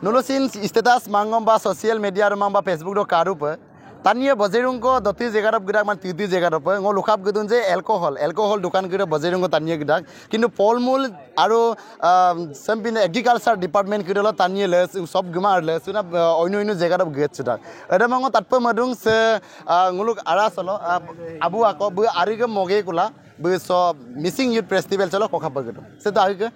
nolosin status mangom ba social media romang ba Facebook do karupa tania bozerungko doti jegarap gidak man titi jegarap ngo lukhap gudun je alcohol dukan gira bozerungko tania gidak kintu polmul aro sampine agriculture department kirolo tania le sob gumar le suna oino jegarap get sudak ada mango tatpa madung se nguluk ara solo abu ako bu ariga moge kula bu so missing youth festival chalo kokha bagedum se da ariga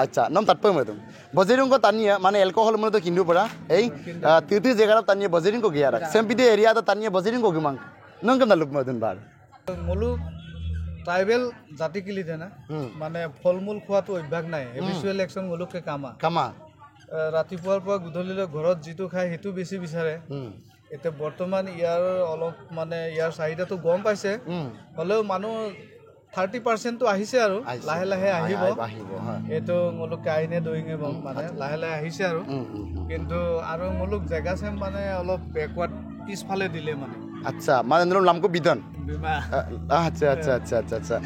acha nom tatpa madung bozerungko tania mane alcohol mulo to kindu pora ei titi jegarap tania bozerungko giara sampide area da tania bozerungko gumang nongkam na luk madun bar মূল tribal জাতি কিলি দেনা মানে ফলমূল খোৱাটো অভ্যাস নাই habitual action মুলুকে কামা ৰাতিপুৱাৰ পৰা গধূলিলৈ ঘৰত যিটো খায় সেইটো বেছি বিচাৰে এতিয়া বৰ্তমান ইয়াৰ অলপ মানে ইয়াৰ চাহিদাটো গম পাইছে হলেও মানুহ 30% তো আহিছে আৰু লাহে লাহে আহিব এটো মুলুক আইনে দইঙে মানে লাহে লাহে আহিছে আৰু কিন্তু আৰু মুলুক জায়গা সেম মানে অলপ ব্যাকওয়ার্ড পিছফালে দিলে মানে আচ্ছা মানে নলম নামকো বিদন আচ্ছা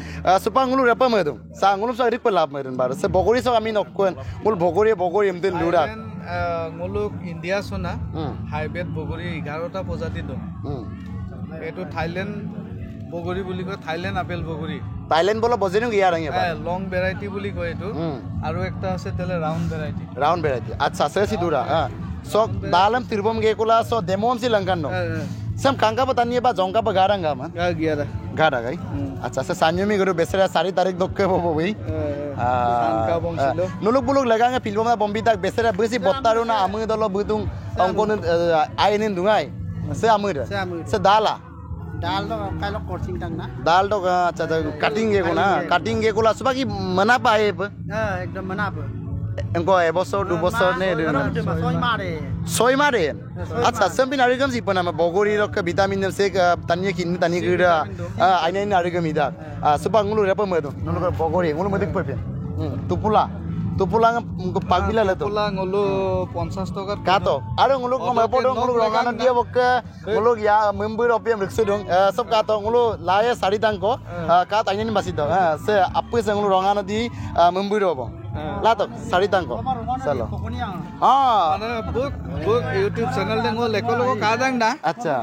সুপাংগুলো রেপা মেদুম সাংগুলো সারি পলাপ মেদুন বার সে বগরি সব আমি নকন মুল বগরি এমতে লুরা মুলুক ইন্ডিয়া সোনা হাইব্রিড বগরি 11টা প্রজাতি দম এটো থাইল্যান্ড বগরি বুলি কয় থাইল্যান্ড আপেল বগরি থাইল্যান্ড বলা বজেনো গিয়া রাঙে হ্যাঁ লং ভ্যারাইটি বুলি কয় এটো আৰু একটা আছে তেলে রাউন্ড ভ্যারাইটি আচ্ছা সেসি দুরা sok dalam tirbom ge kula so demom si langkan no sam kangka patani ba jongka ba garanga ma gara gai acha se sanyumi guru besera 4 tarik dokke bobo boi kangka bongsilo nuluk buluk lagange filbom na bombi tak besera besi bottaru na amu dolo budung ongkon ainin dungai se amura se dal do kailo coaching tang na dal do acha cutting ge kula subaki mana pa e ekdom mana pa engko ebosor du bosor ne soy mare acha sampin arigam si pana bogori rok vitamin se tanya kin tanya gira aina arigam ida subangulu repa medo nulu bogori ngulu medik pepen tupula pagbila le to tupula ngulu 50 টাকা kato aro ngulu ko mapodo ngulu rongana dia bokke ngulu ya member opiam riksu dong sob kato ngulu laye sari tangko ka tanya ni basi do se apu se ngulu rongana di member obo lato sari tangko salo মানে book YouTube channel de ngo lekolo ka dang na acha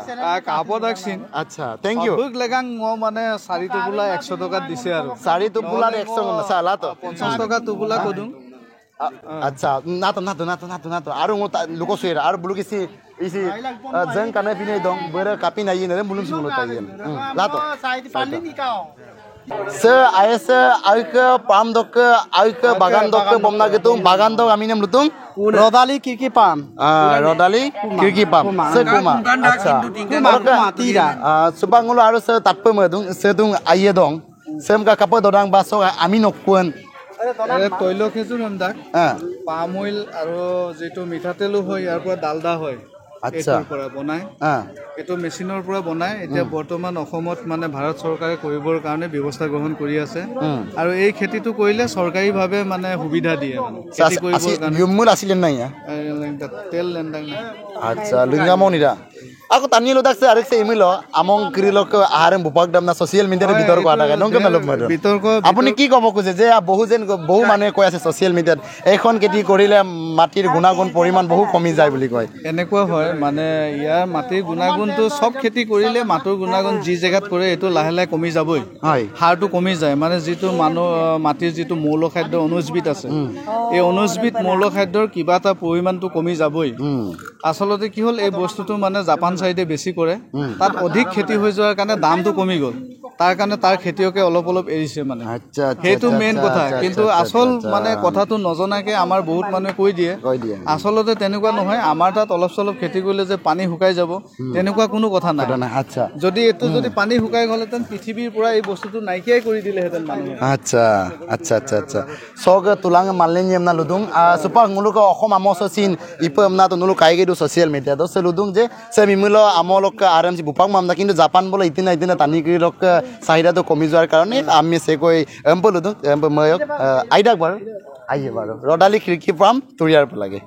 ka podak sin acha thank you book legang ngo মানে sari tupula 100 টাকা দিছে আৰু sari tupula 100 na sala to 50 টাকা tupula kodung acha nato aru ngo luko suira aru bulu kisi isi jeng kana pine dong bere kapi na yin ne bulun simulo tayen lato pani nikao se aise aike pam dok aike bagan dok bomna getung bagan dok ami nem lutung rodali kirki pam rodali kirki pam se kuma acha kuma tira subangulo aru se tatpe medung se dung aye dong sem ka kapo dodang baso ami nokkuan তৈল খেজুৰ ৰন্দাক palm oil আৰু যেটো মিঠাতেলো হয় ইয়াৰ পৰা ডালডা হয় আচ্ছা পৰা বনাই এটো মেচিনৰ পৰা বনাই এতিয়া বৰ্তমান অসমত মানে ভাৰত চৰকাৰে কৰিবৰ কাৰণে ব্যৱস্থা গ্ৰহণ কৰি আছে আৰু এই খেতিটো কৰিলে চৰকাৰীভাৱে মানে সুবিধা দিয়ে মানে খেতি কৰিবৰ কাৰণে ইউমুল আছিল নাই তেল লেন্দাং না আচ্ছা লুঙ্গামনিরা ako tanilo dakse arekse imilo among krilok aharam bupak damna social media re bitor ko adaga nongke nalok maro bitor ko apuni ki kobo kuje je বহু মানে কয় আছে social media এখন খেতি কৰিলে মাটিৰ গুণাগুণ পৰিমাণ বহু কমি যায় বুলি কয় এনেকুৱা হয় মানে ইয়াৰ মাটিৰ গুণাগুণটো সব খেতি কৰিলে মাটিৰ গুণাগুণ যি জায়গাত কৰে এটো লাহে লাহে কমি যাবই হয় হাৰটো কমি যায় মানে যেটো মাটিৰ যেটো মৌল খাদ্য অনুজবিত আছে এই অনুজবিত মৌল খাদ্যৰ কিবা এটা পৰিমাণটো কমি যাবই আসলতে কি হল এই বস্তুটো মানে জাপান সাইডে বেছি কৰে তাত অধিক খেতি হৈ যোৱাৰ কাৰণে দামটো কমি গল তাৰ কাৰণে তাৰ খেতিয়কে অলপ এৰিছে মানে আচ্ছা হেতু মেইন কথা কিন্তু আসল মানে কথাটো নজনাকে আমাৰ বহুত মানুহে কৈ দিয়ে আসলতে তেনেকুৱা নহয় আমাৰ তাত অলপ খেতি কৰিলে যে পানী শুকাই যাব তেনেকুৱা কোনো কথা নাই আচ্ছা যদি এটো যদি পানী শুকাই গলেতেন পৃথিৱীৰ পৰা এই বস্তুটো নাইকিয়াই কৰি দিলেহেতেন মানুহে আচ্ছা সগ তুলাং মাললেন এমনা লুদুং সুপা মুলুক অসম আমসচিন ইপমনা তো নুলু কাইগেদু সোশ্যাল মিডিয়া তো সেলুদুং যে সেমিমুল আমলক আরএমসি বুপাং মামনা কিন্তু জাপান বলে ইতিনা তানি কিলক চাহিদাটো কমি যোৱাৰ কাৰণে আমি সেকৈ এম্পলুদুং ময়ক আইডাক বাৰ আইয়ে বাৰ ৰডালি খিৰকি পাম তুৰিয়াৰ লাগে